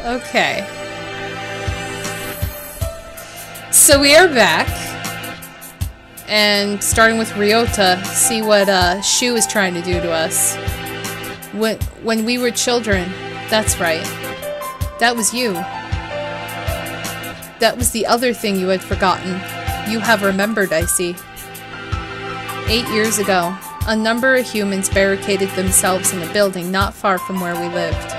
Okay. So we are back. And starting with Ryota, see what Shu is trying to do to us. When we were children, that's right. That was you. That was the other thing you had forgotten. You have remembered, I see. 8 years ago, a number of humans barricaded themselves in a building not far from where we lived.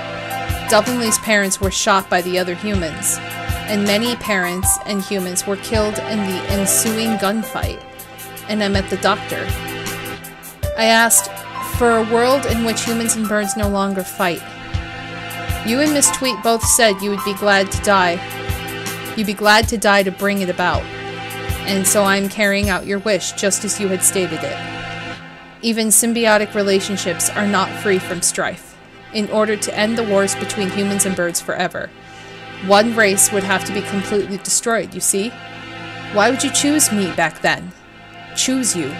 Dublinley's parents were shot by the other humans, and many parents and humans were killed in the ensuing gunfight, and I met the doctor. I asked for a world in which humans and birds no longer fight. You and Miss Tweet both said you would be glad to die. You'd be glad to die to bring it about. And so I'm carrying out your wish, just as you had stated it. Even symbiotic relationships are not free from strife. In order to end the wars between humans and birds forever, one race would have to be completely destroyed, you see? Why would you choose me back then? Choose you.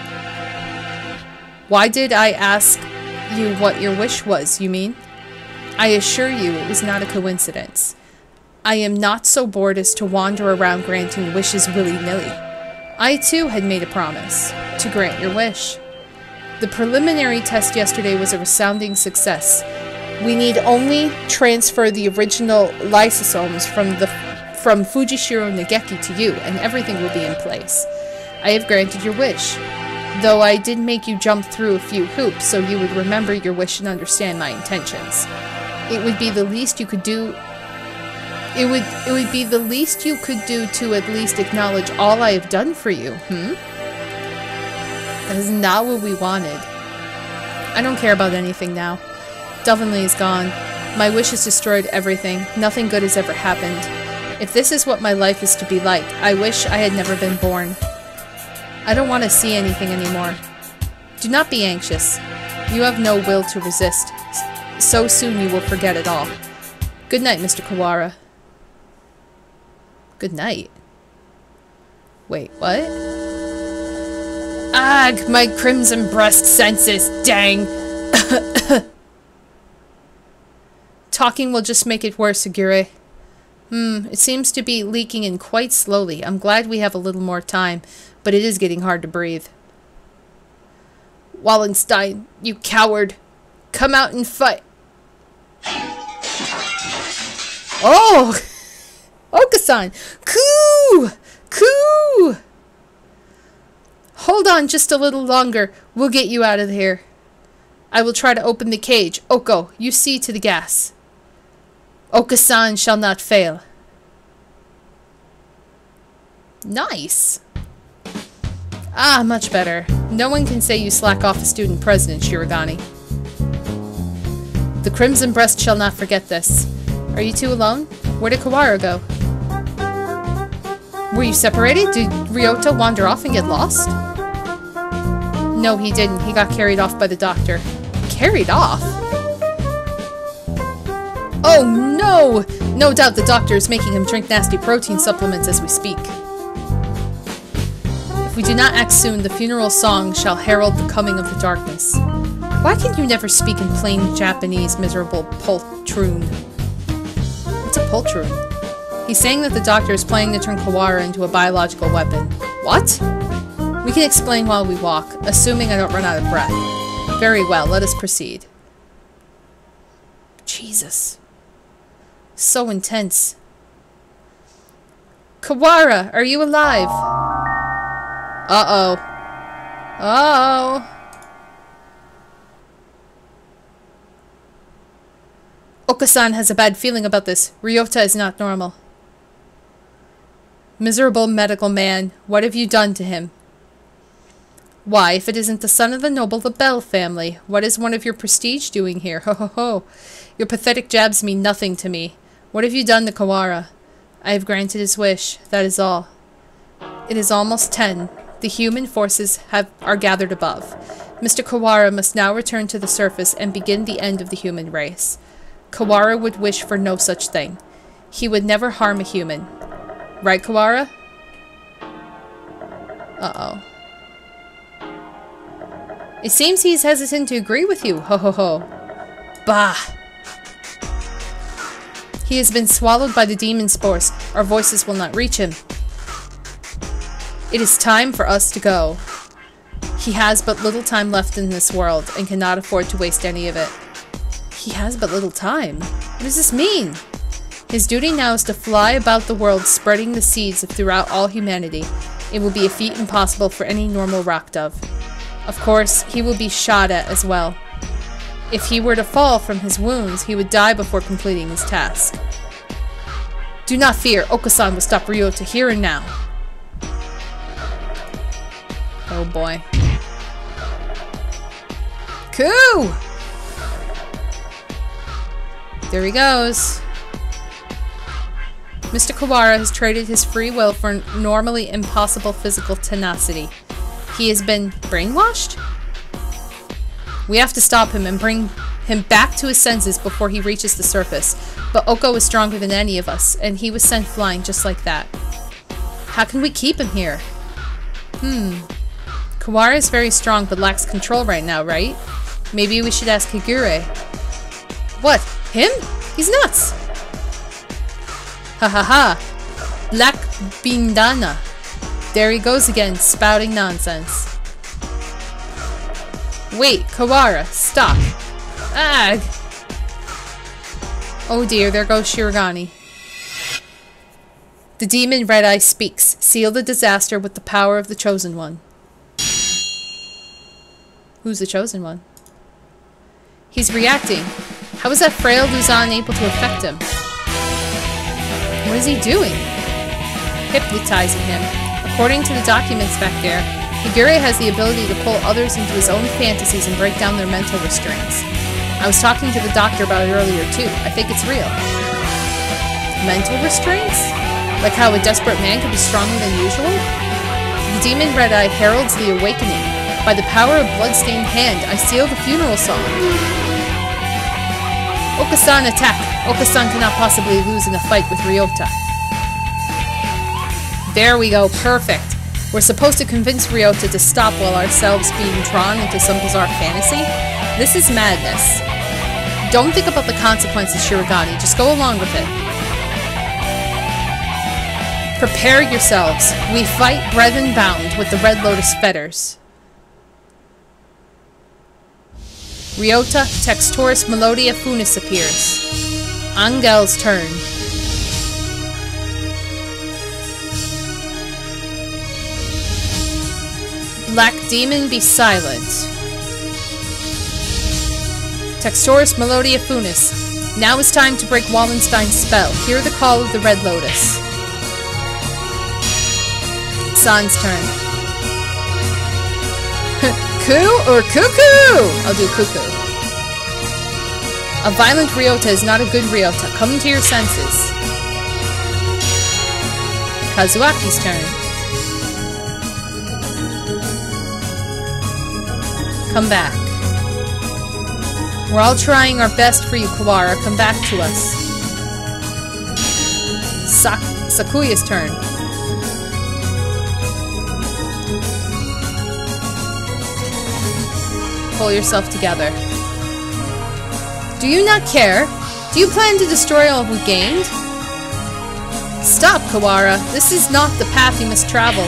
Why did I ask you what your wish was, you mean? I assure you it was not a coincidence. I am not so bored as to wander around granting wishes willy-nilly. I too had made a promise to grant your wish. The preliminary test yesterday was a resounding success. We need only transfer the original lysosomes from Fujishiro Nageki to you, and everything will be in place. I have granted your wish, though I did make you jump through a few hoops so you would remember your wish and understand my intentions. It would be the least you could do. It would be the least you could do to at least acknowledge all I have done for you, That is not what we wanted. I don't care about anything now. Dovonley is gone. My wish has destroyed everything. Nothing good has ever happened. If this is what my life is to be like, I wish I had never been born. I don't want to see anything anymore. Do not be anxious. You have no will to resist. So soon you will forget it all. Good night, Mr. Kawara. Good night. Wait, what? Ugh, my crimson breast senses, dang! Talking will just make it worse, Agure. It seems to be leaking in quite slowly. I'm glad we have a little more time, but it is getting hard to breathe. Wallenstein, you coward! Come out and fight! Oh! Okasan! Coo! Coo! Hold on just a little longer. We'll get you out of here. I will try to open the cage. Oko, you see to the gas. Okasan shall not fail. Nice. Ah, much better. No one can say you slack off a student president, Shirogane. The Crimson Breast shall not forget this. Are you two alone? Where did Kawara go? Were you separated? Did Ryota wander off and get lost? No, he didn't. He got carried off by the doctor. Carried off? Oh no! No doubt the doctor is making him drink nasty protein supplements as we speak. If we do not act soon, the funeral song shall herald the coming of the darkness. Why can you never speak in plain Japanese, miserable poltroon? What's a poltroon? He's saying that the doctor is planning to turn Kawara into a biological weapon. What? We can explain while we walk, assuming I don't run out of breath. Very well, let us proceed. Jesus. So intense. Kawara, are you alive? Uh-oh. Uh-oh. Okasan has a bad feeling about this. Ryota is not normal. Miserable medical man, what have you done to him? Why, if it isn't the son of the noble Bell family, what is one of your prestige doing here? Ho ho ho. Your pathetic jabs mean nothing to me. What have you done to Kawara? I have granted his wish, that is all. It is almost 10. The human forces are gathered above. Mr. Kawara must now return to the surface and begin the end of the human race. Kawara would wish for no such thing. He would never harm a human. Right, Kawara? Uh-oh. It seems he's hesitant to agree with you. Ho ho ho. Bah. He has been swallowed by the demon spores. Our voices will not reach him. It is time for us to go. He has but little time left in this world and cannot afford to waste any of it. He has but little time? What does this mean? His duty now is to fly about the world spreading the seeds throughout all humanity. It will be a feat impossible for any normal rock dove. Of course, he will be shot at as well. If he were to fall from his wounds, he would die before completing his task. Do not fear, Okasan will stop Ryota here and now. Oh boy. Coo! There he goes. Mr. Kawara has traded his free will for normally impossible physical tenacity. He has been brainwashed? We have to stop him and bring him back to his senses before he reaches the surface. But Oko is stronger than any of us, and he was sent flying just like that. How can we keep him here? Kawara is very strong but lacks control right now, right? Maybe we should ask Higure. What? Him? He's nuts! Ha ha ha! Black Bindana. There he goes again, spouting nonsense. Wait, Kawara, stop. Ag! Oh dear, there goes Shirogane. The demon Red Eye speaks. Seal the disaster with the power of the Chosen One. Who's the Chosen One? He's reacting. How is that frail Luzon able to affect him? What is he doing? Hypnotizing him. According to the documents back there, Higure has the ability to pull others into his own fantasies and break down their mental restraints. I was talking to the doctor about it earlier too. I think it's real. Mental restraints? Like how a desperate man can be stronger than usual? The demon Red Eye heralds the awakening. By the power of bloodstained hand, I seal the funeral song. Okasan attack! Okasan cannot possibly lose in a fight with Ryota. There we go, perfect. We're supposed to convince Ryota to stop while ourselves being drawn into some bizarre fantasy? This is madness. Don't think about the consequences, Shirogane. Just go along with it. Prepare yourselves. We fight brethren bound with the Red Lotus fetters. Ryota, Textoris Melodia Funis appears. Angel's turn. Black Demon, be silent. Textoris Melodia Funis. Now is time to break Wallenstein's spell. Hear the call of the Red Lotus. San's turn. Coo or cuckoo? I'll do cuckoo. A violent Ryota is not a good Ryota. Come to your senses. Kazuaki's turn. Come back. We're all trying our best for you, Kawara. Come back to us. Sakuya's turn. Pull yourself together. Do you not care? Do you plan to destroy all we gained? Stop, Kawara. This is not the path you must travel.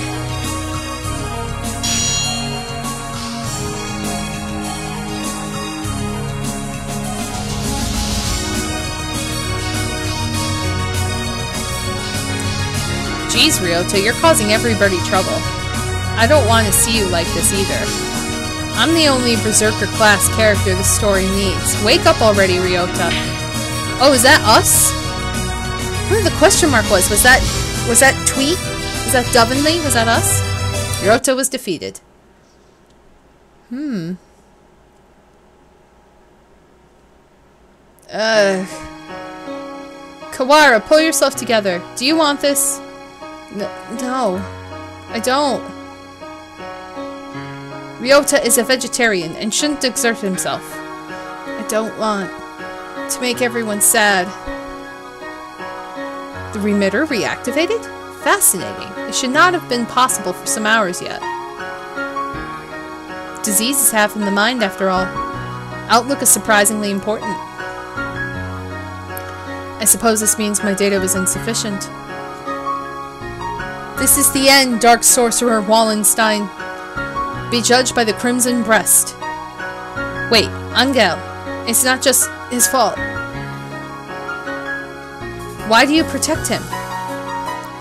Jeez, Ryota, you're causing everybody trouble. I don't want to see you like this either. I'm the only Berserker class character this story needs. Wake up already, Ryota. Oh, is that us? Where the question mark was that Tweet? Was that Dovenly? Was that us? Ryota was defeated. Kawara, pull yourself together. Do you want this? No. I don't. Ryota is a vegetarian and shouldn't exert himself. I don't want to make everyone sad. The remitter reactivated? Fascinating. It should not have been possible for some hours yet. Disease is half in the mind, after all. Outlook is surprisingly important. I suppose this means my data was insufficient. This is the end, Dark Sorcerer Wallenstein. Be judged by the Crimson Breast. Wait, Angel. It's not just his fault. Why do you protect him?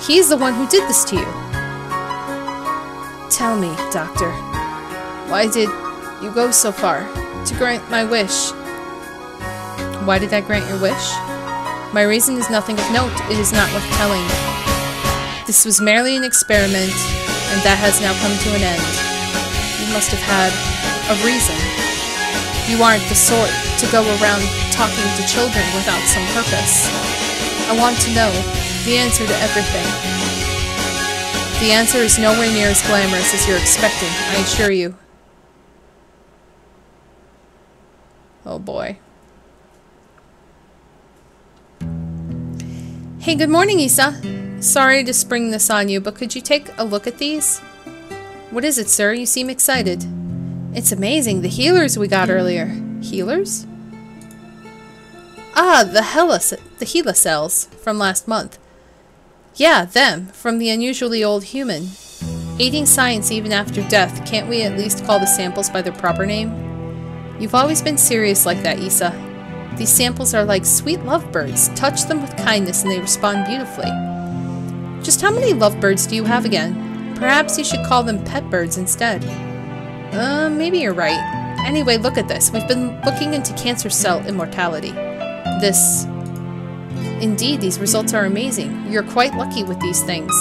He's the one who did this to you. Tell me, Doctor. Why did you go so far to grant my wish? Why did I grant your wish? My reason is nothing of note. It is not worth telling. This was merely an experiment, and that has now come to an end. You must have had a reason. You aren't the sort to go around talking to children without some purpose. I want to know the answer to everything. The answer is nowhere near as glamorous as you're expecting, I assure you. Oh boy. Hey, good morning, Isa. Sorry to spring this on you, but could you take a look at these? What is it, sir? You seem excited. It's amazing, the healers we got earlier. Healers? Ah, the HeLa cells from last month. Yeah, them, from the unusually old human. Aiding science even after death, can't we at least call the samples by their proper name? You've always been serious like that, Isa. These samples are like sweet lovebirds. Touch them with kindness and they respond beautifully. Just how many lovebirds do you have again? Perhaps you should call them pet birds instead. Maybe you're right. Anyway, look at this. We've been looking into cancer cell immortality. Indeed, these results are amazing. You're quite lucky with these things.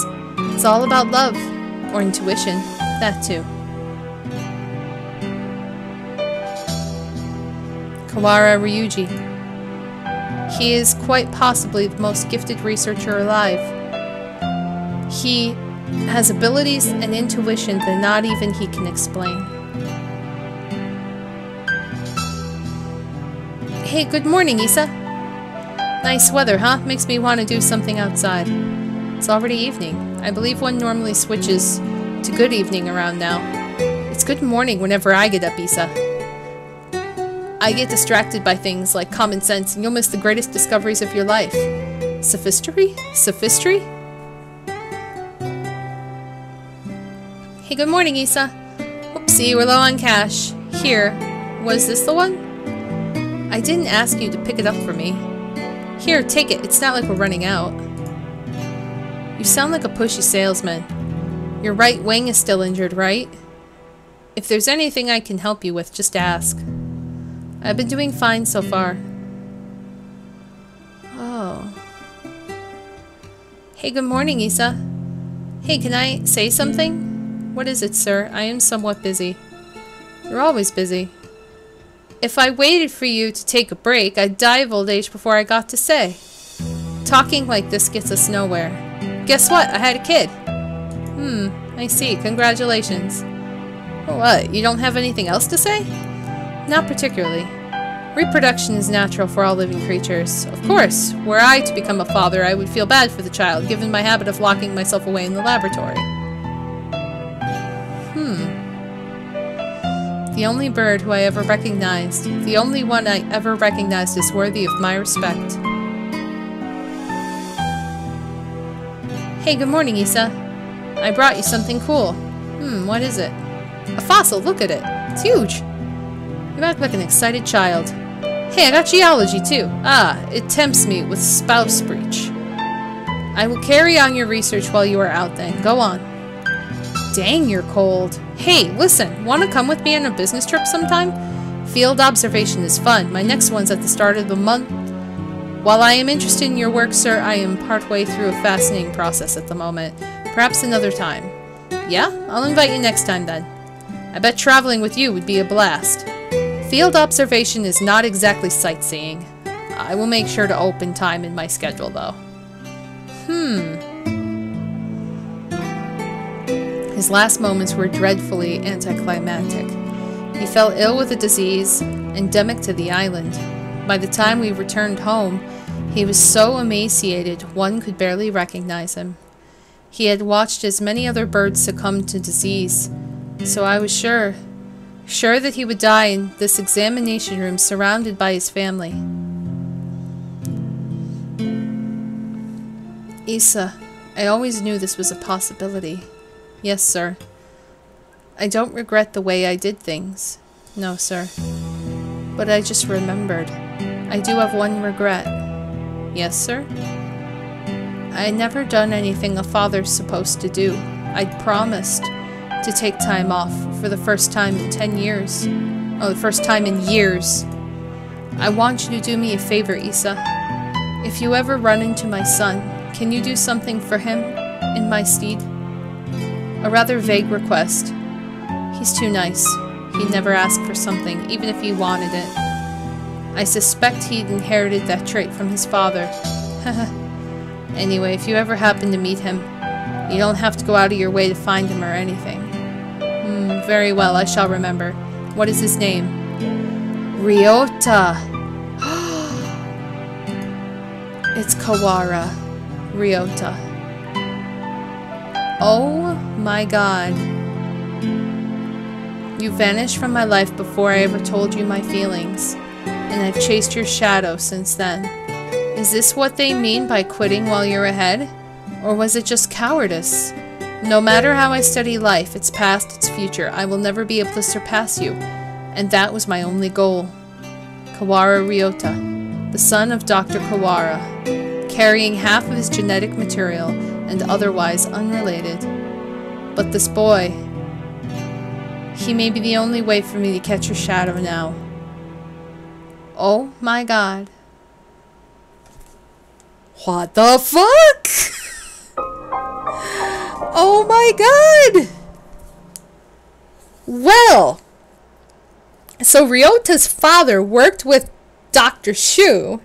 It's all about love. Or intuition. That too. Kawara Ryuji. He is quite possibly the most gifted researcher alive. He has abilities and intuition that not even he can explain. Hey, good morning, Isa. Nice weather, huh? Makes me want to do something outside. It's already evening. I believe one normally switches to good evening around now. It's good morning whenever I get up, Isa. I get distracted by things like common sense and you'll miss the greatest discoveries of your life. Sophistry? Sophistry? Hey, good morning, Isa. Oopsie, we're low on cash. Here. Was this the one? I didn't ask you to pick it up for me. Here, take it. It's not like we're running out. You sound like a pushy salesman. Your right wing is still injured, right? If there's anything I can help you with, just ask. I've been doing fine so far. Oh. Hey, good morning, Isa. Hey, can I say something? What is it, sir? I am somewhat busy. You're always busy. If I waited for you to take a break, I'd die of old age before I got to say. Talking like this gets us nowhere. Guess what? I had a kid. I see. Congratulations. What? You don't have anything else to say? Not particularly. Reproduction is natural for all living creatures. Of course, were I to become a father, I would feel bad for the child, given my habit of locking myself away in the laboratory. The only bird who I ever recognized, the only one I ever recognized is worthy of my respect. Hey, good morning, Isa. I brought you something cool. What is it? A fossil, look at it. It's huge. You act like an excited child. Hey, I got geology too. Ah, it tempts me with spouse breach. I will carry on your research while you are out then. Go on. Dang, you're cold. Hey, listen, want to come with me on a business trip sometime? Field observation is fun. My next one's at the start of the month. While I am interested in your work, sir, I am partway through a fascinating process at the moment. Perhaps another time. Yeah? I'll invite you next time then. I bet traveling with you would be a blast. Field observation is not exactly sightseeing. I will make sure to open time in my schedule, though. His last moments were dreadfully anticlimactic. He fell ill with a disease endemic to the island. By the time we returned home, he was so emaciated one could barely recognize him. He had watched as many other birds succumb to disease, so I was sure that he would die in this examination room surrounded by his family. Issa, I always knew this was a possibility. Yes, sir. I don't regret the way I did things. No, sir. But I just remembered. I do have one regret. Yes, sir? I never done anything a father's supposed to do. I'd promised to take time off for the first time in 10 years. Oh, the first time in years. I want you to do me a favor, Issa. If you ever run into my son, can you do something for him in my stead? A rather vague request. He's too nice. He'd never ask for something, even if he wanted it. I suspect he'd inherited that trait from his father. Anyway, if you ever happen to meet him, you don't have to go out of your way to find him or anything. Very well, I shall remember. What is his name? Ryota! It's Kawara. Ryota. Oh my god. You vanished from my life before I ever told you my feelings, and I've chased your shadow since then. Is this what they mean by quitting while you're ahead? Or was it just cowardice? No matter how I study life, its past, its future, I will never be able to surpass you, and that was my only goal. Kawara Ryota, the son of Dr. Kawara, carrying half of his genetic material and otherwise unrelated. But this boy, he may be the only way for me to catch your shadow now. Oh my god. What the fuck? Oh my god! Well, so Ryota's father worked with Dr. Shu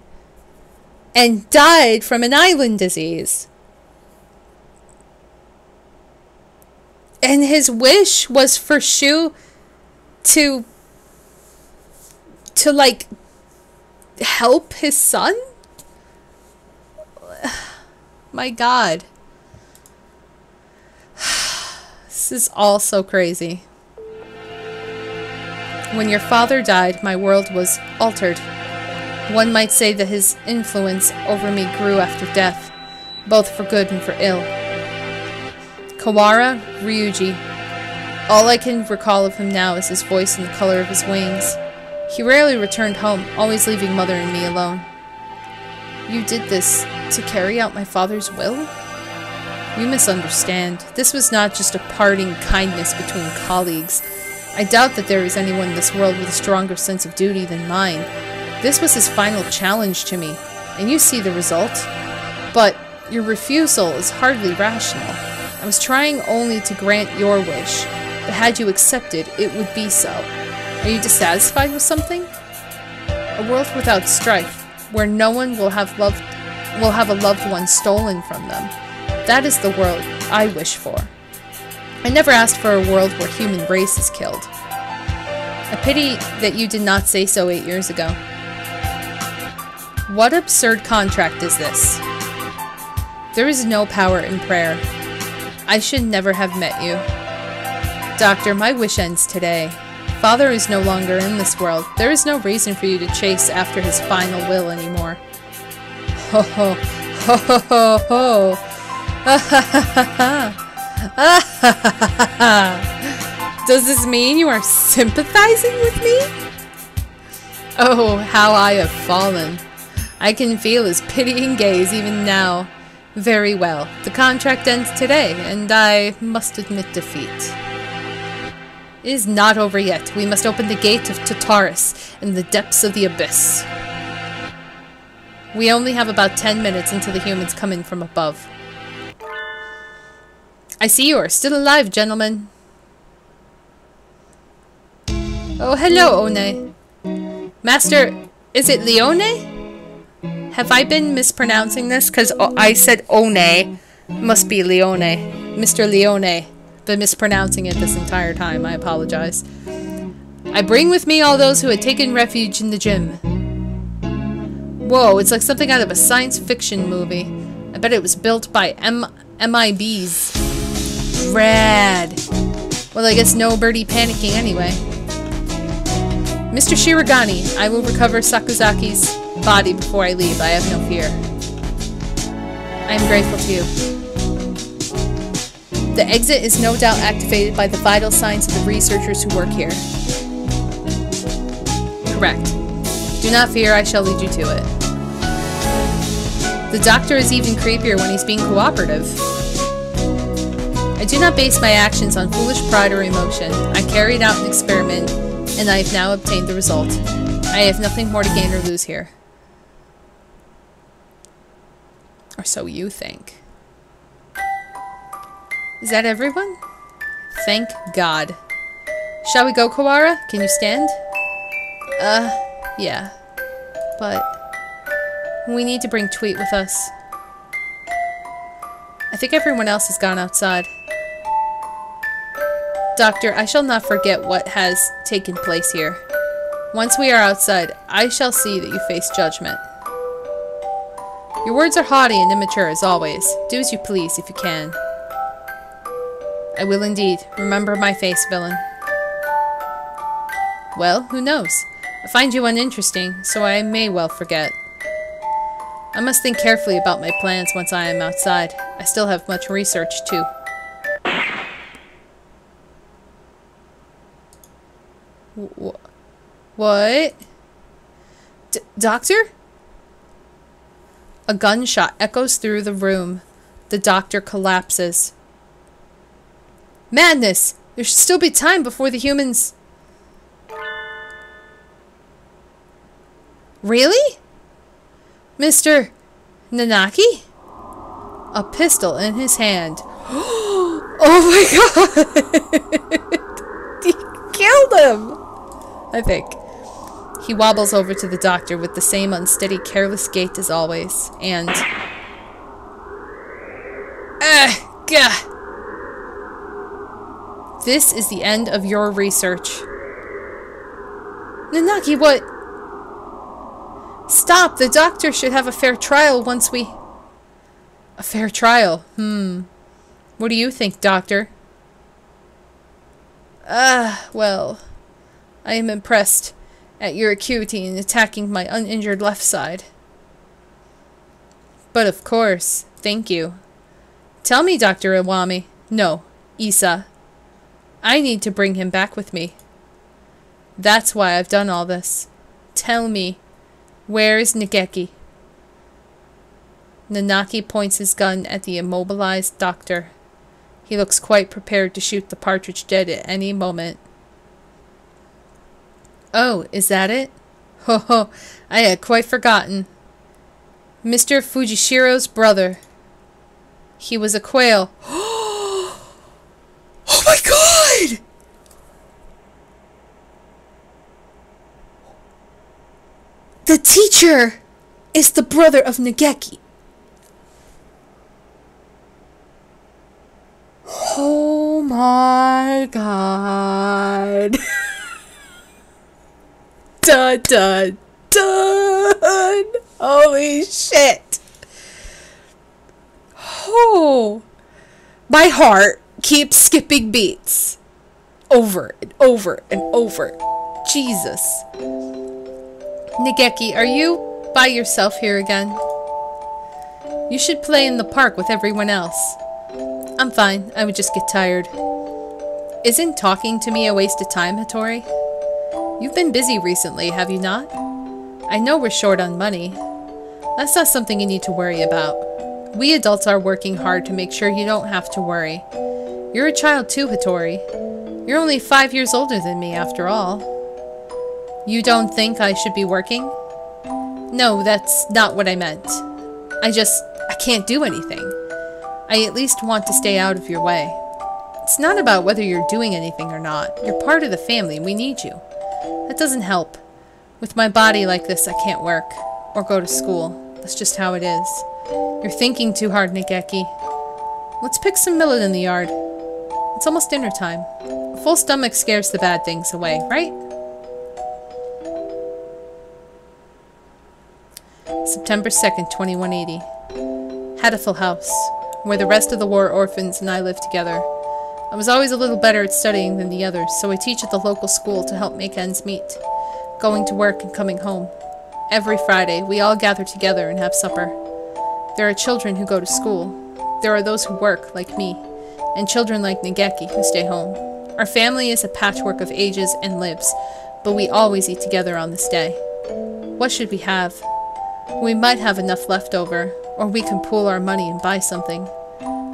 and died from an island disease. And his wish was for Shu to like help his son? My god. This is all so crazy. When your father died, my world was altered. One might say that his influence over me grew after death, both for good and for ill. Kawara Ryuji. All I can recall of him now is his voice and the color of his wings. He rarely returned home, always leaving Mother and me alone. You did this to carry out my father's will? You misunderstand. This was not just a parting kindness between colleagues. I doubt that there is anyone in this world with a stronger sense of duty than mine. This was his final challenge to me, and you see the result. But your refusal is hardly rational. I was trying only to grant your wish, but had you accepted, it would be so. Are you dissatisfied with something? A world without strife, where no one will have a loved one stolen from them. That is the world I wish for. I never asked for a world where human race is killed. A pity that you did not say so 8 years ago. What absurd contract is this? There is no power in prayer. I should never have met you. Doctor, my wish ends today. Father is no longer in this world. There is no reason for you to chase after his final will anymore. Ho ho ho ho ho ho. Does this mean you are sympathizing with me? Oh, how I have fallen. I can feel his pitying gaze even now. Very well. The contract ends today, and I must admit defeat. It is not over yet. We must open the gate of Tartarus in the depths of the abyss. We only have about 10 minutes until the humans come in from above. I see you are still alive, gentlemen. Oh, hello, One. Master, is it Leone? Have I been mispronouncing this? Because I said One. Must be Leone. Mr. Leone. Been mispronouncing it this entire time. I apologize. I bring with me all those who had taken refuge in the gym. Whoa, it's like something out of a science fiction movie. I bet it was built by MIBs. Rad. Well, I guess no birdie panicking anyway. Mr. Shiragani, I will recover Sakuzaki's body before I leave. I have no fear. I am grateful to you. The exit is no doubt activated by the vital signs of the researchers who work here. Correct. Do not fear, I shall lead you to it. The doctor is even creepier when he's being cooperative. I do not base my actions on foolish pride or emotion. I carried out an experiment, and I have now obtained the result. I have nothing more to gain or lose here. Or so you think. Is that everyone? Thank God. Shall we go, Kawara? Can you stand? Yeah. But we need to bring Tweet with us. I think everyone else has gone outside. Doctor, I shall not forget what has taken place here. Once we are outside, I shall see that you face judgment. Your words are haughty and immature as always. Do as you please if you can. I will indeed. Remember my face, villain. Well, who knows? I find you uninteresting, so I may well forget. I must think carefully about my plans once I am outside. I still have much research, too. What? Doctor? A gunshot echoes through the room. The doctor collapses. Madness! There should still be time before the humans... Really? Mr. Nanaki? A pistol in his hand. Oh my god! He killed him! I think. He wobbles over to the doctor with the same unsteady, careless gait as always, and... Gah! This is the end of your research. Nanaki, what? Stop! The doctor should have a fair trial once we... A fair trial? What do you think, doctor? Well... I am impressed at your acuity in attacking my uninjured left side. But of course, thank you. Tell me, Dr. Iwami. No, Isa. I need to bring him back with me. That's why I've done all this. Tell me, where is Nageki? Nanaki points his gun at the immobilized doctor. He looks quite prepared to shoot the partridge dead at any moment. Oh, is that it? Ho ho, I had quite forgotten. Mr. Fujishiro's brother. He was a quail. Oh my god! The teacher is the brother of Nageki. Oh my god. Dun dun dun! Holy shit! Oh, my heart keeps skipping beats over and over and over. Jesus. Nageki, are you by yourself here again? You should play in the park with everyone else. I'm fine. I would just get tired. Isn't talking to me a waste of time, Hattori? You've been busy recently, have you not? I know we're short on money. That's not something you need to worry about. We adults are working hard to make sure you don't have to worry. You're a child too, Hattori. You're only 5 years older than me, after all. You don't think I should be working? No, that's not what I meant. I can't do anything. I at least want to stay out of your way. It's not about whether you're doing anything or not. You're part of the family and we need you. That doesn't help. With my body like this, I can't work. Or go to school. That's just how it is. You're thinking too hard, Nageki. Let's pick some millet in the yard. It's almost dinner time. A full stomach scares the bad things away, right? September 2nd, 2180. Hatoful House, where the rest of the war orphans and I live together. I was always a little better at studying than the others, so I teach at the local school to help make ends meet, going to work and coming home. Every Friday, we all gather together and have supper. There are children who go to school. There are those who work, like me, and children like Nageki who stay home. Our family is a patchwork of ages and lives, but we always eat together on this day. What should we have? We might have enough left over, or we can pool our money and buy something.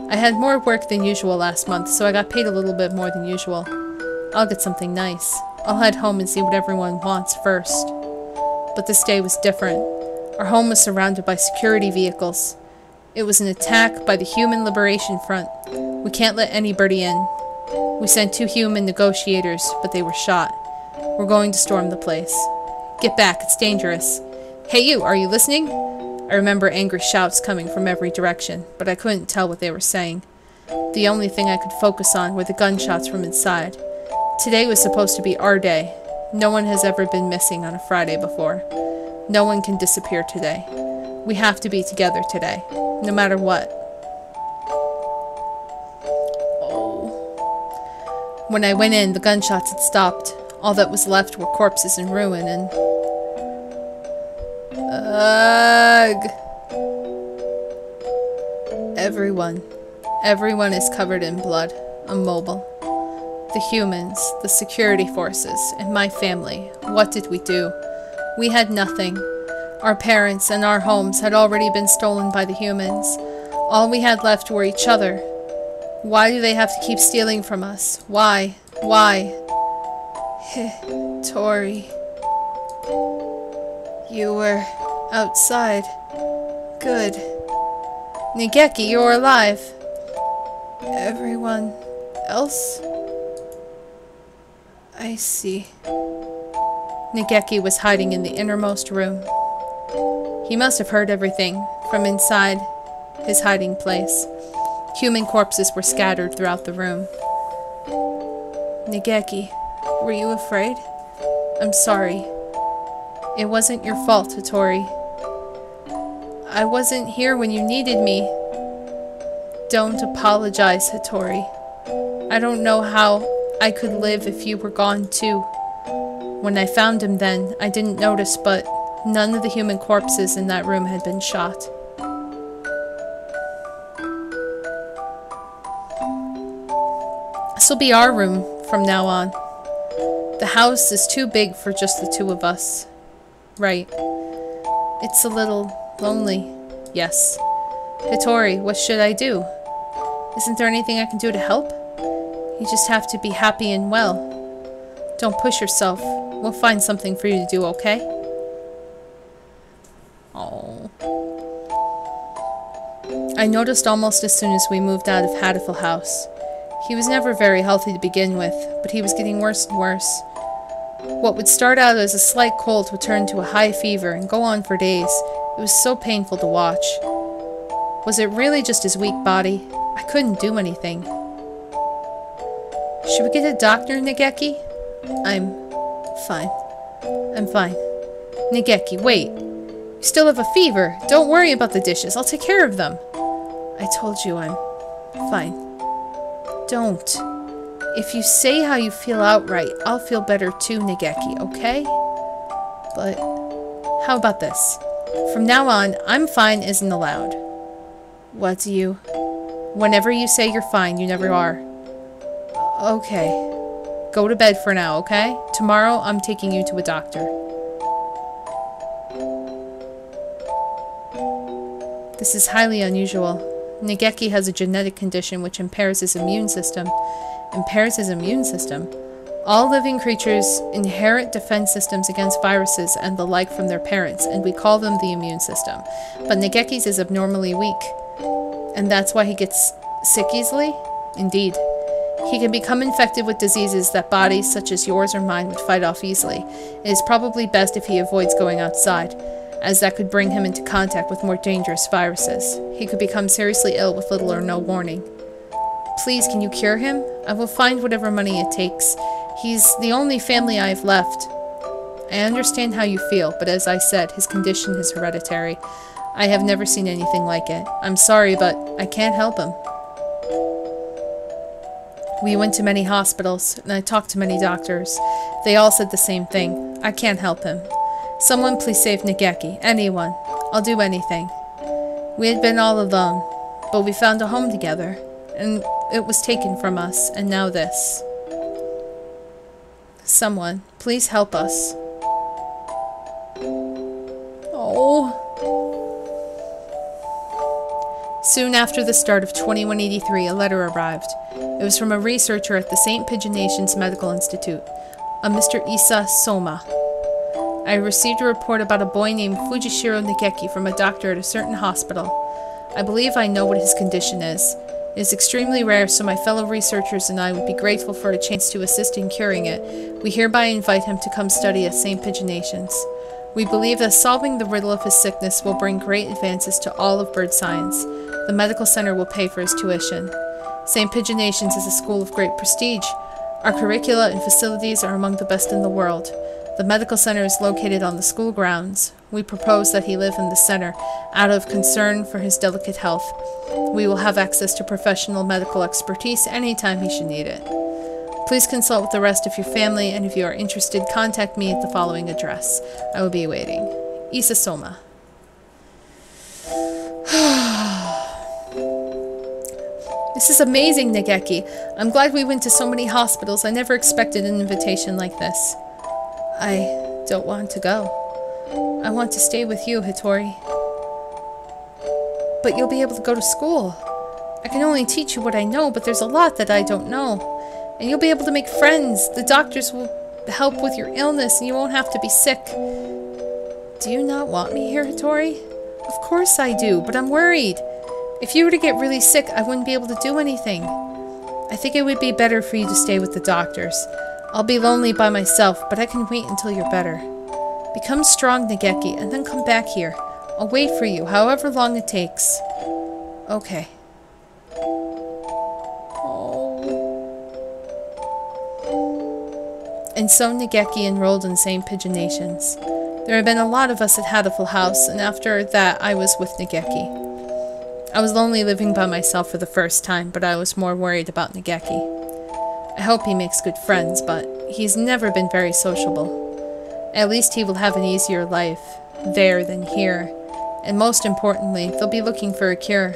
I had more work than usual last month, so I got paid a little bit more than usual. I'll get something nice. I'll head home and see what everyone wants first. But this day was different. Our home was surrounded by security vehicles. It was an attack by the Human Liberation Front. We can't let anybody in. We sent 2 human negotiators, but they were shot. We're going to storm the place. Get back, it's dangerous. Hey you, are you listening? I remember angry shouts coming from every direction, but I couldn't tell what they were saying. The only thing I could focus on were the gunshots from inside. Today was supposed to be our day. No one has ever been missing on a Friday before. No one can disappear today. We have to be together today, no matter what. Oh. When I went in, the gunshots had stopped. All that was left were corpses in ruin and... Ugh. Everyone is covered in blood, immobile. The humans, the security forces, and my family. What did we do? We had nothing. Our parents and our homes had already been stolen by the humans. All we had left were each other. Why do they have to keep stealing from us? Why? Why? Tori. You were outside. Good. Nageki, you're alive. Everyone else? I see. Nageki was hiding in the innermost room. He must have heard everything from inside his hiding place. Human corpses were scattered throughout the room. Nageki, were you afraid? I'm sorry. It wasn't your fault, Hattori. I wasn't here when you needed me. Don't apologize, Hattori. I don't know how I could live if you were gone too. When I found him then, I didn't notice, but none of the human corpses in that room had been shot. This'll be our room from now on. The house is too big for just the 2 of us. Right. It's a little lonely. Yes. Hattori, what should I do? Isn't there anything I can do to help? You just have to be happy and well. Don't push yourself. We'll find something for you to do, okay? Oh. I noticed almost as soon as we moved out of Hatoful house. He was never very healthy to begin with, but he was getting worse and worse. What would start out as a slight cold would turn to a high fever and go on for days. It was so painful to watch. Was it really just his weak body? I couldn't do anything. Should we get a doctor, Nageki? I'm fine. I'm fine. Nageki, wait. You still have a fever. Don't worry about the dishes. I'll take care of them. I told you I'm fine. Don't. If you say how you feel outright, I'll feel better too, Nageki, okay? But how about this? From now on, I'm fine isn't allowed. What do you... Whenever you say you're fine, you never are. Okay. Go to bed for now, okay? Tomorrow, I'm taking you to a doctor. This is highly unusual. Nageki has a genetic condition which impairs his immune system. Impairs his immune system? All living creatures inherit defense systems against viruses and the like from their parents, and we call them the immune system. But Nageki's is abnormally weak. And that's why he gets sick easily? Indeed. He can become infected with diseases that bodies such as yours or mine would fight off easily. It is probably best if he avoids going outside, as that could bring him into contact with more dangerous viruses. He could become seriously ill with little or no warning. Please, can you cure him? I will find whatever money it takes. He's the only family I have left. I understand how you feel, but as I said, his condition is hereditary. I have never seen anything like it. I'm sorry, but I can't help him. We went to many hospitals, and I talked to many doctors. They all said the same thing. I can't help him. Someone please save Nageki. Anyone. I'll do anything. We had been all alone, but we found a home together, and it was taken from us, and now this. Someone, please help us. Oh. Soon after the start of 2183, a letter arrived. It was from a researcher at the St. Pigeonations Medical Institute, a Mr. Isa Soma. I received a report about a boy named Fujishiro Nigeki from a doctor at a certain hospital. I believe I know what his condition is. It is extremely rare, so my fellow researchers and I would be grateful for a chance to assist in curing it. We hereby invite him to come study at St. Pigeonations. We believe that solving the riddle of his sickness will bring great advances to all of bird science. The medical center will pay for his tuition. St. Pigeonations is a school of great prestige. Our curricula and facilities are among the best in the world. The medical center is located on the school grounds. We propose that he live in the center, out of concern for his delicate health. We will have access to professional medical expertise anytime he should need it. Please consult with the rest of your family, and if you are interested, contact me at the following address. I will be awaiting. Isa Soma. This is amazing, Nigeki. I'm glad we went to so many hospitals. I never expected an invitation like this. I don't want to go. I want to stay with you, Hattori. But you'll be able to go to school. I can only teach you what I know, but there's a lot that I don't know. And you'll be able to make friends. The doctors will help with your illness, and you won't have to be sick. Do you not want me here, Hattori? Of course I do, but I'm worried. If you were to get really sick, I wouldn't be able to do anything. I think it would be better for you to stay with the doctors. I'll be lonely by myself, but I can wait until you're better. Become strong, Nigeki, and then come back here. I'll wait for you, however long it takes. Okay. Oh. And so Nigeki enrolled in St. Pigeonations. There had been a lot of us at Hatoful House, and after that I was with Nigeki. I was lonely living by myself for the first time, but I was more worried about Nigeki. I hope he makes good friends, but he's never been very sociable. At least he will have an easier life there than here. And most importantly, they'll be looking for a cure.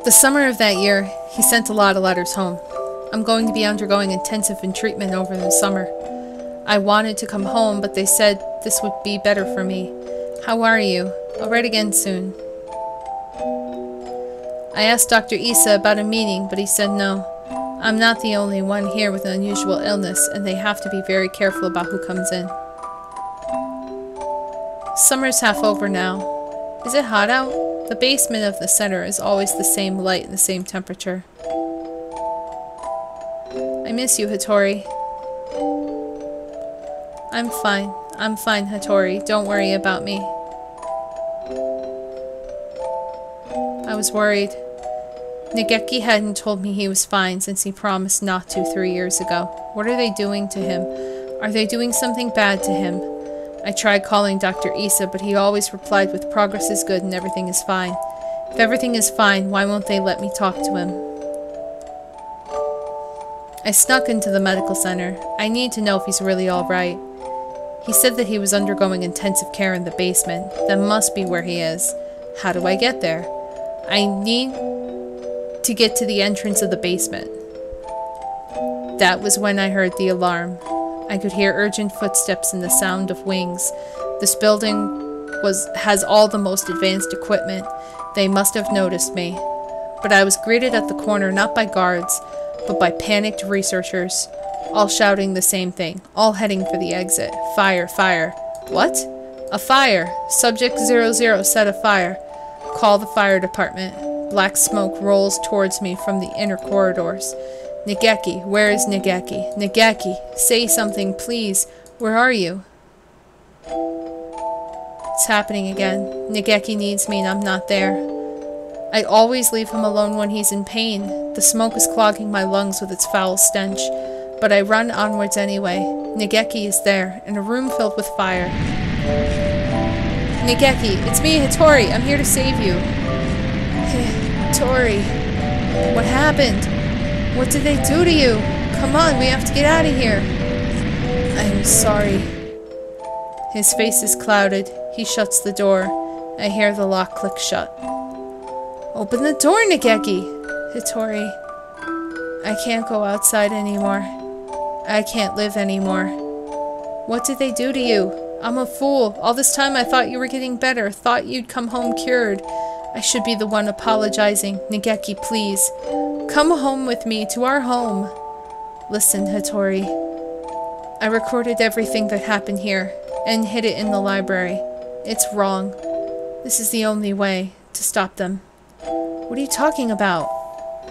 The summer of that year, he sent a lot of letters home. I'm going to be undergoing intensive treatment over the summer. I wanted to come home, but they said this would be better for me. How are you? I'll write again soon. I asked Dr. Isa about a meeting, but he said no. I'm not the only one here with an unusual illness, and they have to be very careful about who comes in. Summer's half over now. Is it hot out? The basement of the center is always the same light and the same temperature. I miss you, Hattori. I'm fine. I'm fine, Hattori. Don't worry about me. I was worried. Nigeki hadn't told me he was fine since he promised not to 3 years ago. What are they doing to him? Are they doing something bad to him? I tried calling Dr. Isa, but he always replied with progress is good and everything is fine. If everything is fine, why won't they let me talk to him? I snuck into the medical center. I need to know if he's really alright. He said that he was undergoing intensive care in the basement. That must be where he is. How do I get there? I need to get to the entrance of the basement. That was when I heard the alarm. I could hear urgent footsteps and the sound of wings. This building has all the most advanced equipment. They must have noticed me. But I was greeted at the corner not by guards, but by panicked researchers, all shouting the same thing, all heading for the exit. Fire, fire. What? A fire. Subject 00 set a fire. Call the fire department. Black smoke rolls towards me from the inner corridors. Nigeki, where is Nigeki? Nigeki, say something, please. Where are you? It's happening again. Nigeki needs me and I'm not there. I always leave him alone when he's in pain. The smoke is clogging my lungs with its foul stench. But I run onwards anyway. Nigeki is there, in a room filled with fire. Nigeki, it's me, Hattori. I'm here to save you. Hattori. What happened? What did they do to you? Come on, we have to get out of here. I'm sorry. His face is clouded. He shuts the door. I hear the lock click shut. Open the door, Nageki! Hitori. I can't go outside anymore. I can't live anymore. What did they do to you? I'm a fool. All this time I thought you were getting better. Thought you'd come home cured. I should be the one apologizing. Nageki, please. Come home with me, to our home. Listen, Hitori. I recorded everything that happened here, and hid it in the library. It's wrong. This is the only way to stop them. What are you talking about?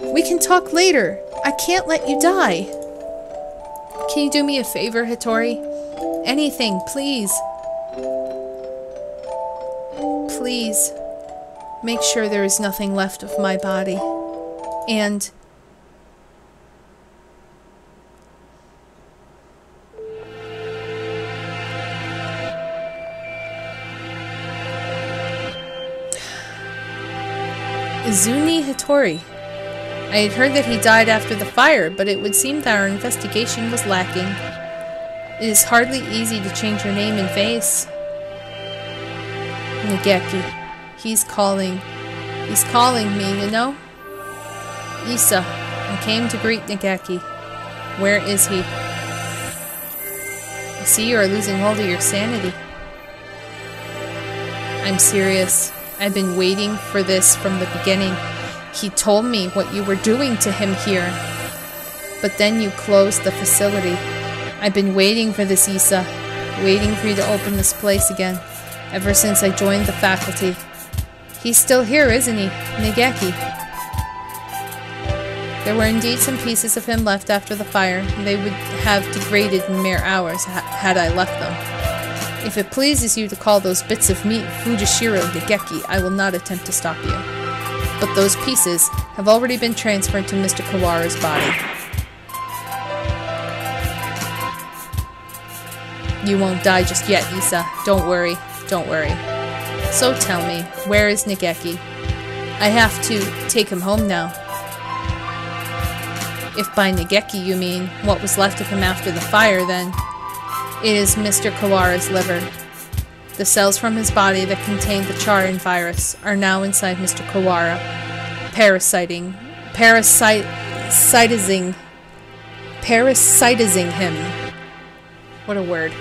We can talk later. I can't let you die. Can you do me a favor, Hitori? Anything, please. Please. Make sure there is nothing left of my body. And... Izumi Hitori. I had heard that he died after the fire, but it would seem that our investigation was lacking. It is hardly easy to change your name and face. Nageki. He's calling. He's calling me, you know? Issa, I came to greet Nageki. Where is he? I see you are losing hold of your sanity. I'm serious. I've been waiting for this from the beginning. He told me what you were doing to him here. But then you closed the facility. I've been waiting for this, Issa. Waiting for you to open this place again. Ever since I joined the faculty. He's still here, isn't he? Nageki. There were indeed some pieces of him left after the fire. They would have degraded in mere hours had I left them. If it pleases you to call those bits of meat Fujishiro Nageki, I will not attempt to stop you. But those pieces have already been transferred to Mr. Kawara's body. You won't die just yet, Issa. Don't worry. Don't worry. So tell me, where is Nageki? I have to take him home now. If by Nageki you mean what was left of him after the fire, then it is Mr. Kawara's liver. The cells from his body that contain the Charin virus are now inside Mr. Kawara, parasitizing him. What a word.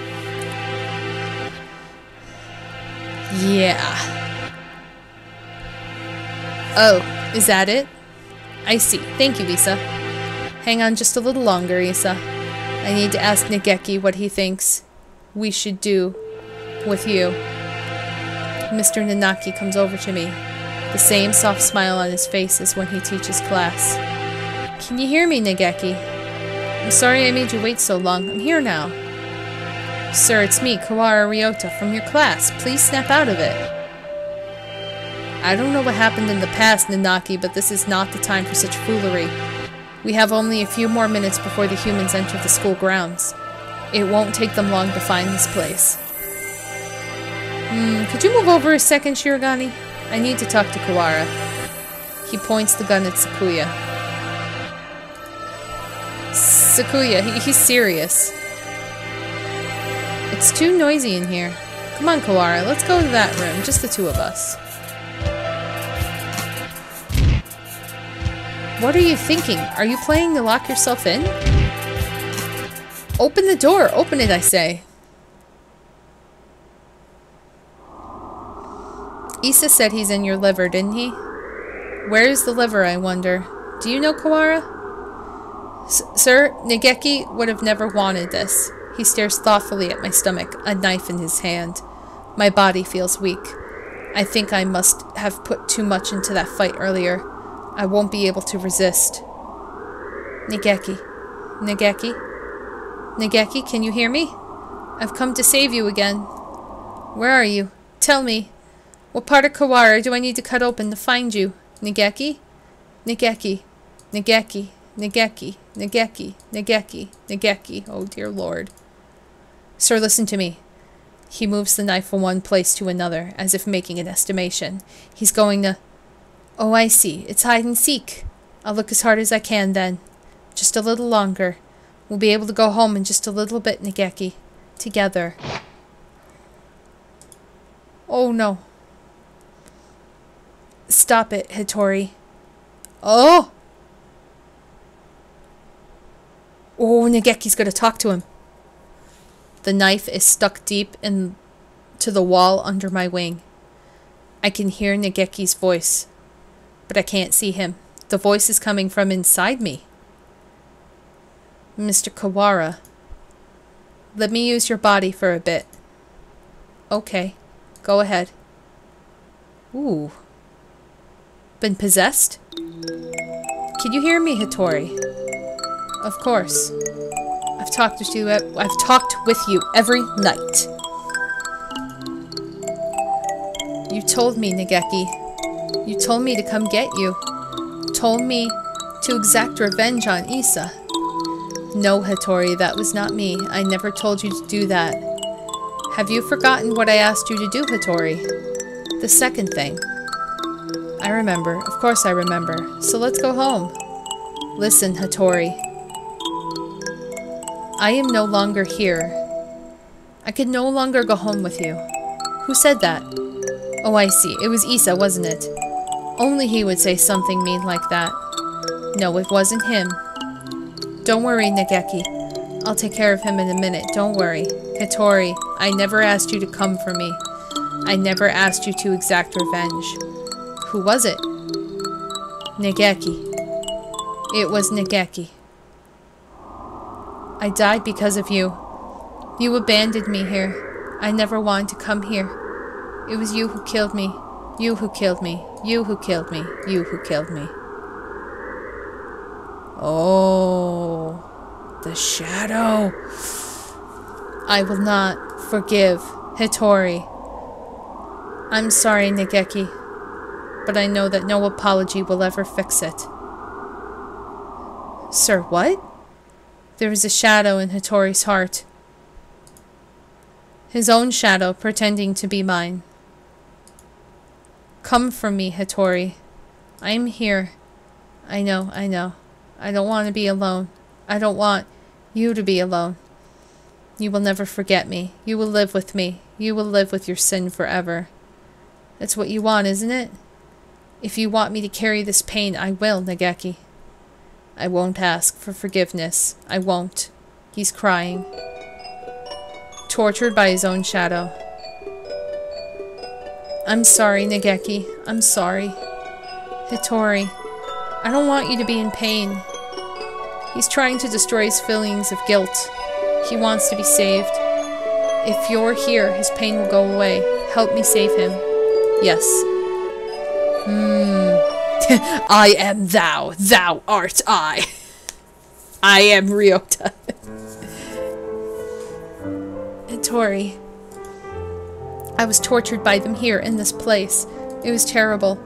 Yeah. Oh, is that it? I see. Thank you, Issa. Hang on just a little longer, Issa. I need to ask Nageki what he thinks we should do with you. Mr. Nanaki comes over to me, the same soft smile on his face as when he teaches class. Can you hear me, Nageki? I'm sorry I made you wait so long. I'm here now. Sir, it's me, Kawara Ryota, from your class. Please snap out of it. I don't know what happened in the past, Nanaki, but this is not the time for such foolery. We have only a few more minutes before the humans enter the school grounds. It won't take them long to find this place. Could you move over a second, Shirogane? I need to talk to Kawara. He points the gun at Sakuya. Sakuya, he's serious. It's too noisy in here. Come on, Kawara, let's go to that room, just the two of us. What are you thinking? Are you planning to lock yourself in? Open the door! Open it, I say! Issa said he's in your liver, didn't he? Where is the liver, I wonder? Do you know Kawara? Sir, Nageki would have never wanted this. He stares thoughtfully at my stomach, a knife in his hand. My body feels weak. I think I must have put too much into that fight earlier. I won't be able to resist. Nageki. Nageki? Nageki, can you hear me? I've come to save you again. Where are you? Tell me. What part of Kawara do I need to cut open to find you? Nageki? Nageki. Nageki. Nageki. Nageki. Nageki. Nageki. Oh dear lord. Sir, listen to me. He moves the knife from one place to another, as if making an estimation. He's going to... Oh, I see. It's hide and seek. I'll look as hard as I can, then. Just a little longer. We'll be able to go home in just a little bit, Nageki. Together. Oh no. Stop it, Hattori. Oh! Oh, Nageki's gonna talk to him. The knife is stuck deep into the wall under my wing. I can hear Nageki's voice, but I can't see him. The voice is coming from inside me. Mr. Kawara, let me use your body for a bit. Okay, go ahead. Ooh. Been possessed? Can you hear me, Hattori? Of course. I've talked with you every night. You told me, Nageki. You told me to come get you. Told me to exact revenge on Issa. No, Hattori, that was not me. I never told you to do that. Have you forgotten what I asked you to do, Hattori? The second thing. I remember. Of course I remember. So let's go home. Listen, Hattori. I am no longer here. I can no longer go home with you. Who said that? Oh, I see. It was Issa, wasn't it? Only he would say something mean like that. No, it wasn't him. Don't worry, Nageki. I'll take care of him in a minute. Don't worry. Hattori, I never asked you to come for me. I never asked you to exact revenge. Who was it? Nageki. It was Nageki. I died because of you. You abandoned me here. I never wanted to come here. It was you who killed me. You who killed me. You who killed me. You who killed me. Oh, the shadow. I will not forgive Hattori. I'm sorry, Nageki, but I know that no apology will ever fix it. Sir, what? There is a shadow in Hattori's heart. His own shadow pretending to be mine. Come from me, Hattori. I am here. I know, I know. I don't want to be alone. I don't want you to be alone. You will never forget me. You will live with me. You will live with your sin forever. That's what you want, isn't it? If you want me to carry this pain, I will, Nageki. I won't ask for forgiveness. I won't. He's crying. Tortured by his own shadow. I'm sorry, Nageki. I'm sorry. Hattori, I don't want you to be in pain. He's trying to destroy his feelings of guilt. He wants to be saved. If you're here, his pain will go away. Help me save him. Yes. I am thou. Thou art I. I am Ryota. Hattori. I was tortured by them here in this place. It was terrible.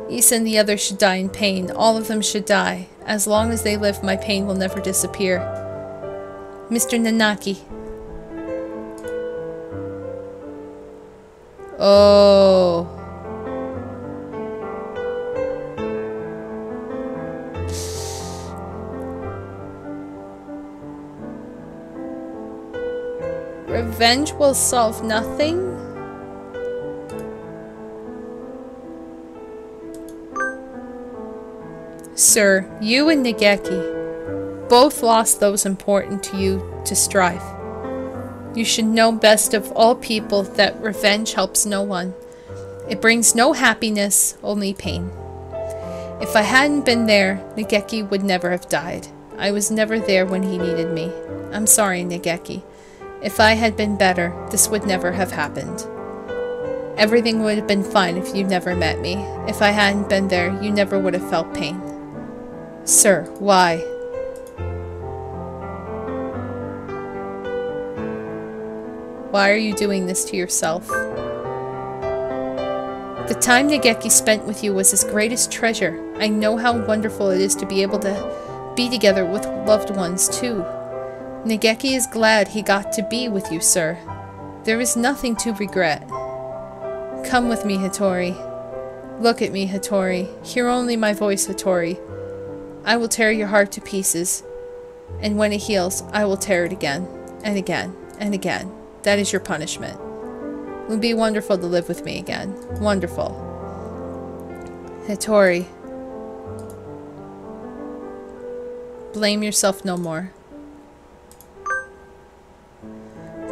Issa and the others should die in pain. All of them should die. As long as they live, my pain will never disappear. Mr. Nanaki. Oh. Revenge will solve nothing? Sir, you and Nageki both lost those important to you to strive. You should know best of all people that revenge helps no one. It brings no happiness, only pain. If I hadn't been there, Nageki would never have died. I was never there when he needed me. I'm sorry, Nageki. If I had been better, this would never have happened. Everything would have been fine if you never met me. If I hadn't been there, you never would have felt pain. Sir, why? Why are you doing this to yourself? The time Nageki spent with you was his greatest treasure. I know how wonderful it is to be able to be together with loved ones, too. Nageki is glad he got to be with you, sir. There is nothing to regret. Come with me, Hattori. Look at me, Hattori. Hear only my voice, Hattori. I will tear your heart to pieces, and when it heals, I will tear it again, and again, and again. That is your punishment. It would be wonderful to live with me again. Wonderful. Hattori. Blame yourself no more.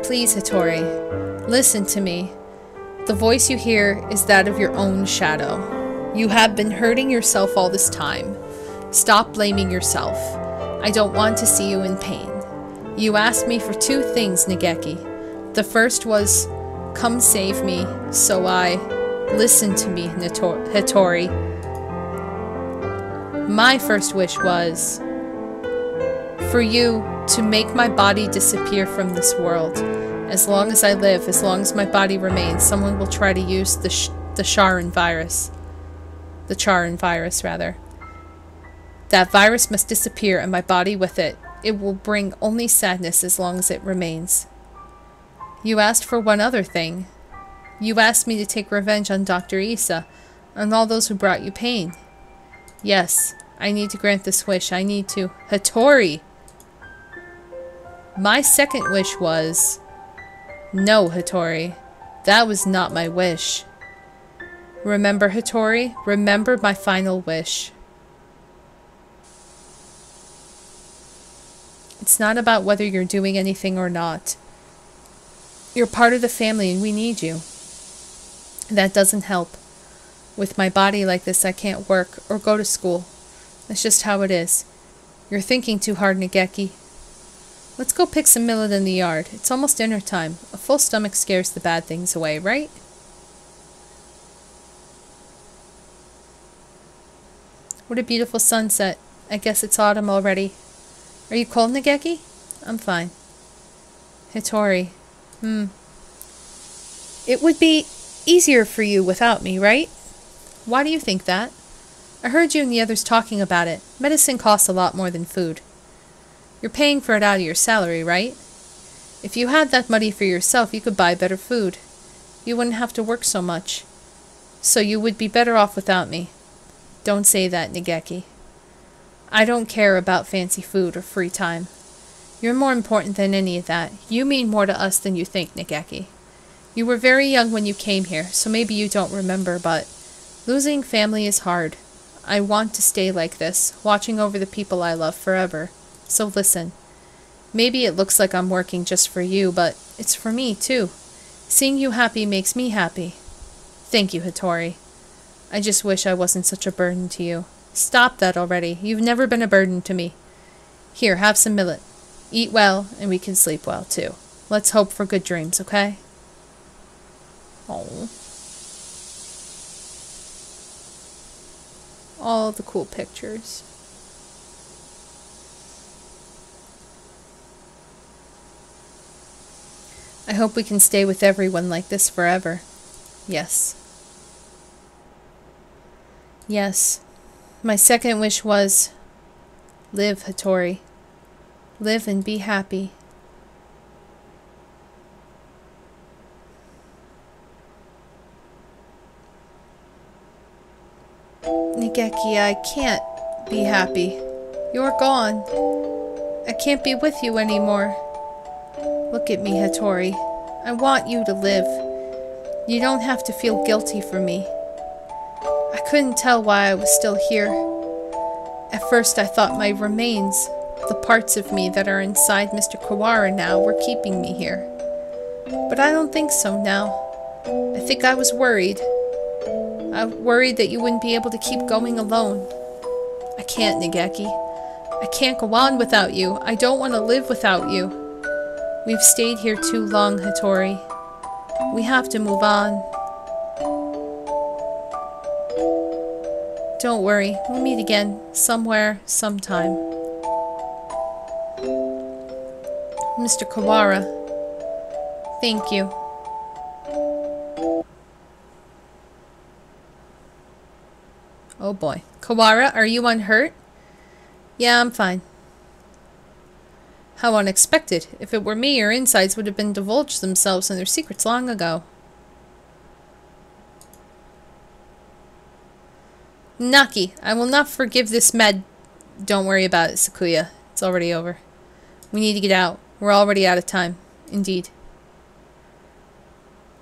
Please, Hattori, listen to me. The voice you hear is that of your own shadow. You have been hurting yourself all this time. Stop blaming yourself. I don't want to see you in pain. You asked me for 2 things, Nageki. The first was, come save me, so I... Listen to me, Hattori. My first wish was... for you to make my body disappear from this world. As long as I live, as long as my body remains, someone will try to use the Charin virus. The Charin virus, rather. That virus must disappear and my body with it. It will bring only sadness as long as it remains. You asked for one other thing. You asked me to take revenge on Dr. Issa, and all those who brought you pain. Yes, I need to grant this wish. I need to... Hattori! My second wish was... No, Hattori. That was not my wish. Remember, Hattori? Remember my final wish. It's not about whether you're doing anything or not. You're part of the family and we need you. That doesn't help. With my body like this, I can't work or go to school. That's just how it is. You're thinking too hard, Nageki. Let's go pick some millet in the yard. It's almost dinner time. A full stomach scares the bad things away, right? What a beautiful sunset. I guess it's autumn already. Are you cold, Nageki? I'm fine. Hattori. It would be easier for you without me, right? Why do you think that? I heard you and the others talking about it. Medicine costs a lot more than food. You're paying for it out of your salary, right? If you had that money for yourself, you could buy better food. You wouldn't have to work so much. So you would be better off without me. Don't say that, Nageki. I don't care about fancy food or free time. You're more important than any of that. You mean more to us than you think, Nageki. You were very young when you came here, so maybe you don't remember, but losing family is hard. I want to stay like this, watching over the people I love forever. So listen. Maybe it looks like I'm working just for you, but it's for me, too. Seeing you happy makes me happy. Thank you, Hattori. I just wish I wasn't such a burden to you. Stop that already. You've never been a burden to me. Here, have some millet. Eat well, and we can sleep well, too. Let's hope for good dreams, okay? Oh. All the cool pictures. I hope we can stay with everyone like this forever. Yes. Yes. My second wish was... live, Hattori. Live and be happy. Nageki, I can't be happy. You're gone. I can't be with you anymore. Look at me, Hattori. I want you to live. You don't have to feel guilty for me. I couldn't tell why I was still here. At first I thought my remains, the parts of me that are inside Mr. Kawara now, were keeping me here. But I don't think so now. I think I was worried. I worried that you wouldn't be able to keep going alone. I can't, Nageki. I can't go on without you. I don't want to live without you. We've stayed here too long, Hattori. We have to move on. Don't worry, we'll meet again, somewhere, sometime. Mr. Kawara, thank you. Oh boy. Kawara, are you unhurt? Yeah, I'm fine. How unexpected. If it were me, your insides would have been divulged themselves and their secrets long ago. Naki, I will not forgive this mad... Don't worry about it, Sakuya. It's already over. We need to get out. We're already out of time. Indeed.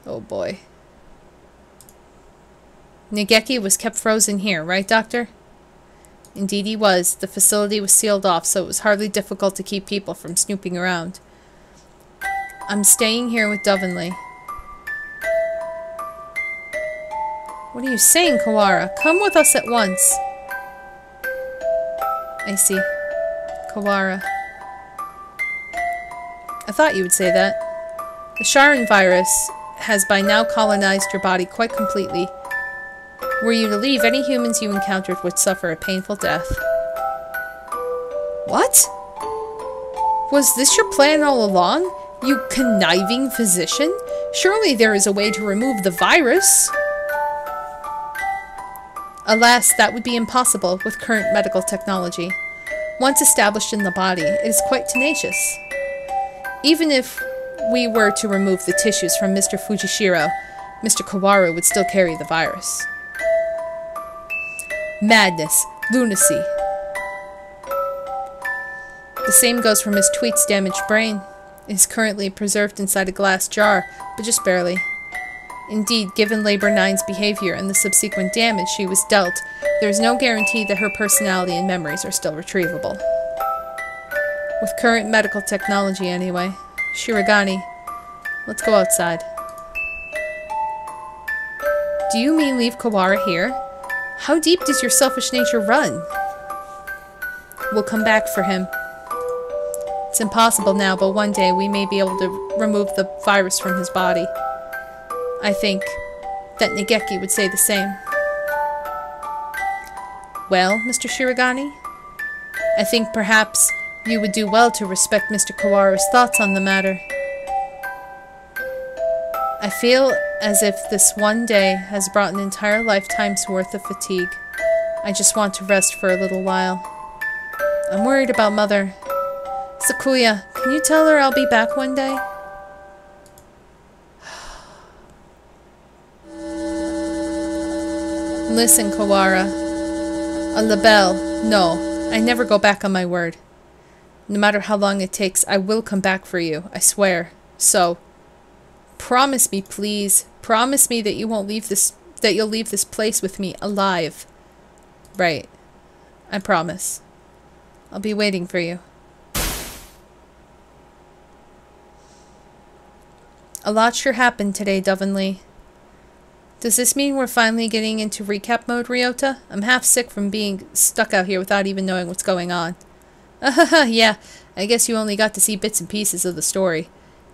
Oh boy. Nageki was kept frozen here, right, Doctor? Indeed he was. The facility was sealed off, so it was hardly difficult to keep people from snooping around. I'm staying here with Dovenly. What are you saying, Kawara? Come with us at once. I see. Kawara. I thought you would say that. The Sharon virus has by now colonized your body quite completely. Were you to leave, any humans you encountered would suffer a painful death. What? Was this your plan all along? You conniving physician? Surely there is a way to remove the virus. Alas, that would be impossible with current medical technology. Once established in the body, it is quite tenacious. Even if we were to remove the tissues from Mr. Fujishiro, Mr. Kawara would still carry the virus. Madness. Lunacy. The same goes for Miss Tweet's damaged brain. It is currently preserved inside a glass jar, but just barely. Indeed, given Labor 9's behavior and the subsequent damage she was dealt, there is no guarantee that her personality and memories are still retrievable. With current medical technology, anyway. Shirogane, let's go outside. Do you mean leave Kawara here? How deep does your selfish nature run? We'll come back for him. It's impossible now, but one day we may be able to remove the virus from his body. I think that Nageki would say the same. Well, Mr. Shirogane? I think perhaps you would do well to respect Mr. Kawara's thoughts on the matter. I feel as if this one day has brought an entire lifetime's worth of fatigue. I just want to rest for a little while. I'm worried about Mother. Sakuya, can you tell her I'll be back one day? Listen, Kawara. A label. No, I never go back on my word. No matter how long it takes, I will come back for you. I swear. So, promise me, please. Promise me that you won't leave this. That you'll leave this place with me alive. Right. I promise. I'll be waiting for you. A lot sure happened today, Dovenly. Does this mean we're finally getting into recap mode, Ryota? I'm half sick from being stuck out here without even knowing what's going on. Yeah, I guess you only got to see bits and pieces of the story.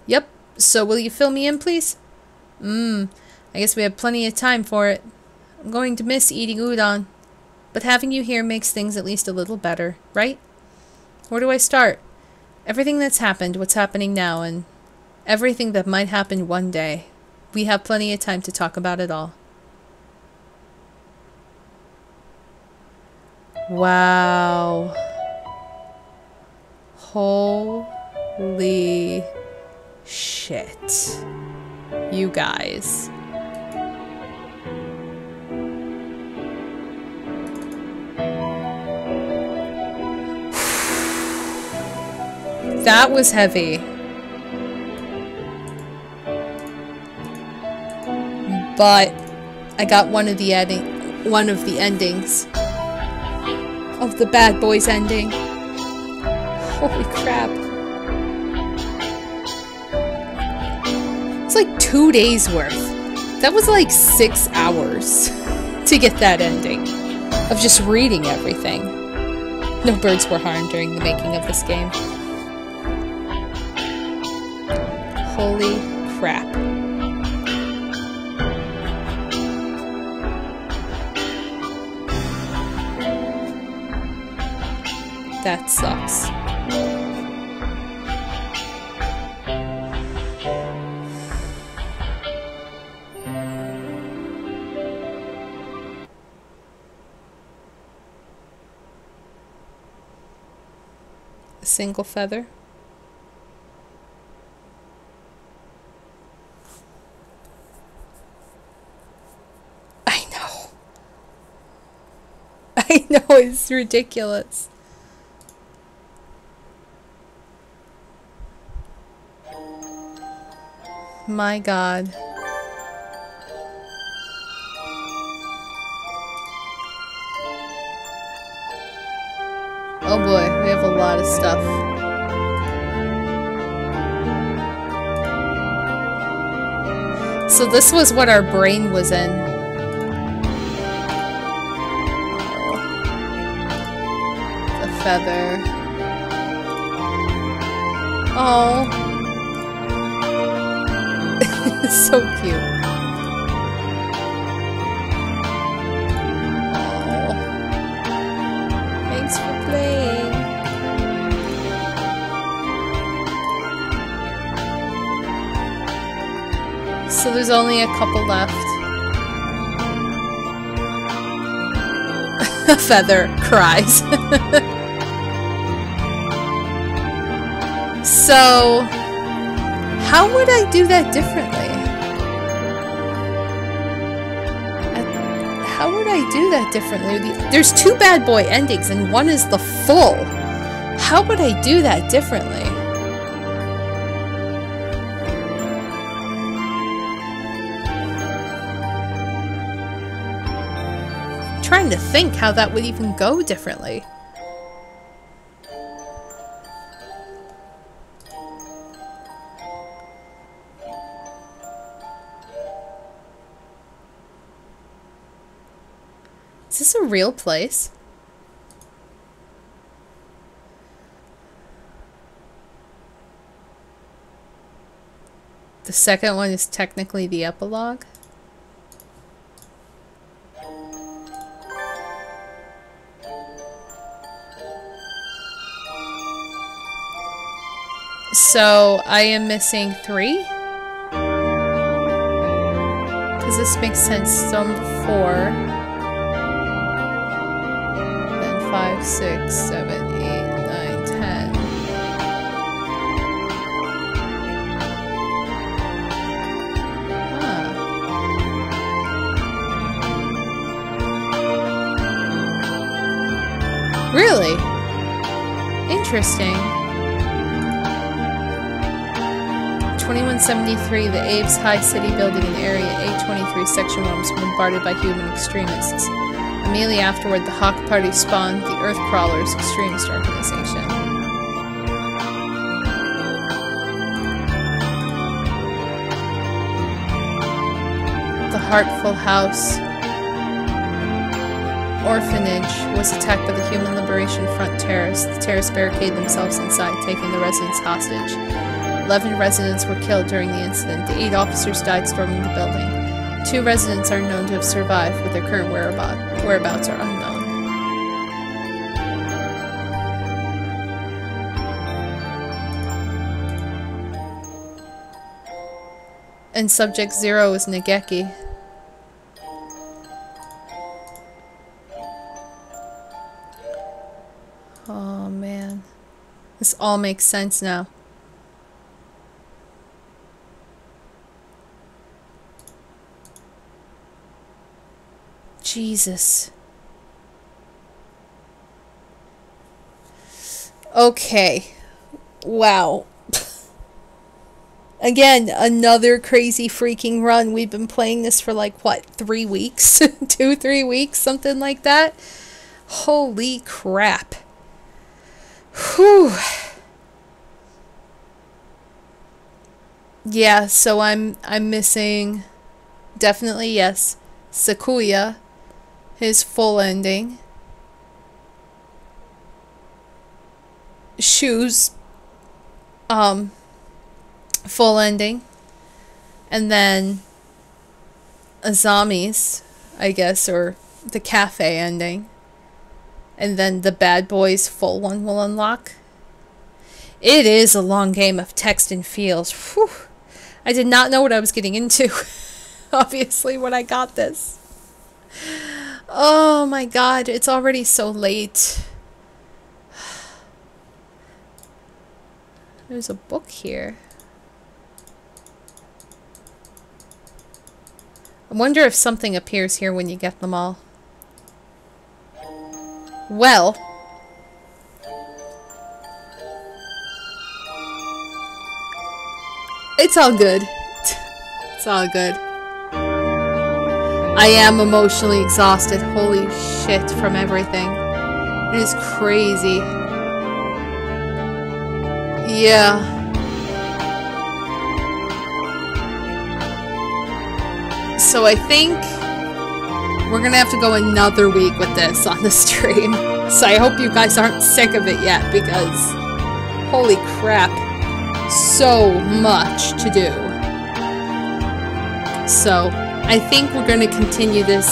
Yep, so will you fill me in, please? I guess we have plenty of time for it. I'm going to miss eating udon, but having you here makes things at least a little better, right? Where do I start? Everything that's happened, what's happening now, and everything that might happen one day. We have plenty of time to talk about it all. Wow. Holy shit. You guys. That was heavy. But I got one of the endings of the Bad Boys ending. Holy crap. It's like 2 days worth. That was like 6 hours to get that ending of just reading everything. No birds were harmed during the making of this game. Holy crap. That sucks. A single feather. I know. I know, it's ridiculous. My God. Oh boy, we have a lot of stuff. So this was what our brain was in. The feather. Oh. It's so cute. Oh. Thanks for playing. So there's only a couple left. A feather cries. So, how would I do that differently? How would I do that differently? There's two bad boy endings and one is the full. How would I do that differently? Trying to think how that would even go differently. Is this a real place? The second one is technically the epilogue. So, I am missing 3? Because this makes sense. Some 4. Then 5, 6, 7, 8, 9, 10. Huh. Really? Interesting. 2173, the Abe's High City building in Area A23, Section 1 was bombarded by human extremists. Immediately afterward, the Hawk Party spawned the Earth Crawlers extremist organization. The Heartful House Orphanage was attacked by the Human Liberation Front terrorists. The terrorists barricaded themselves inside, taking the residents hostage. 11 residents were killed during the incident. The 8 officers died storming the building. 2 residents are known to have survived, but their current whereabouts are unknown. And Subject 0 is Nageki. Oh man. This all makes sense now. Jesus. Okay. Wow. Again, another crazy freaking run. We've been playing this for like, what, 3 weeks? 2-3 weeks? Something like that? Holy crap. Whew. Yeah, so I'm missing, definitely yes, Sakuya, his full ending. Shoes, full ending. And then Azami's, I guess, or the cafe ending. And then the bad boys full one will unlock. It is a long game of text and feels. Whew. I did not know what I was getting into, obviously, when I got this. Oh my god, it's already so late. There's a book here. I wonder if something appears here when you get them all. Well, it's all good. It's all good. I am emotionally exhausted. Holy shit from everything. It is crazy. Yeah. So I think we're gonna have to go another week with this on the stream. So I hope you guys aren't sick of it yet, because holy crap, so much to do. So I think we're gonna continue this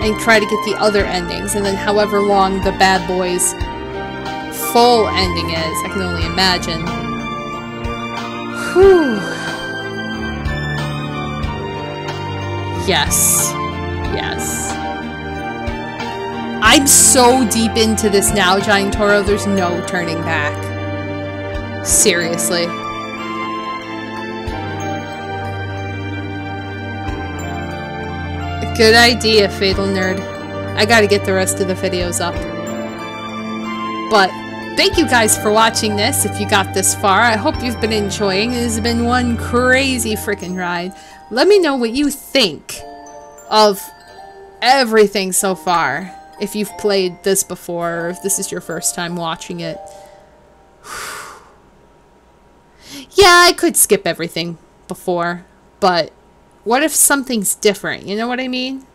and try to get the other endings, and then however long the Bad Boys full ending is, I can only imagine. Whew. Yes. Yes. I'm so deep into this now, Giant Toro, there's no turning back. Seriously. Good idea, Fatal Nerd. I gotta get the rest of the videos up. But thank you guys for watching this. If you got this far, I hope you've been enjoying. It has been one crazy freaking ride. Let me know what you think of everything so far. If you've played this before, or if this is your first time watching it. Yeah, I could skip everything before, but what if something's different? You know what I mean?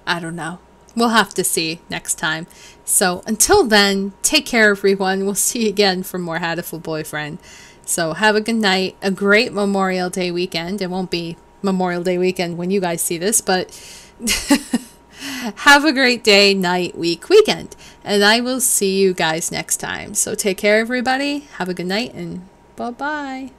I don't know. We'll have to see next time. So until then, take care everyone. We'll see you again for more Hatoful Boyfriend. So have a good night, a great Memorial Day weekend. It won't be Memorial Day weekend when you guys see this, but have a great day, night, week, weekend. And I will see you guys next time. So take care everybody. Have a good night and bye-bye.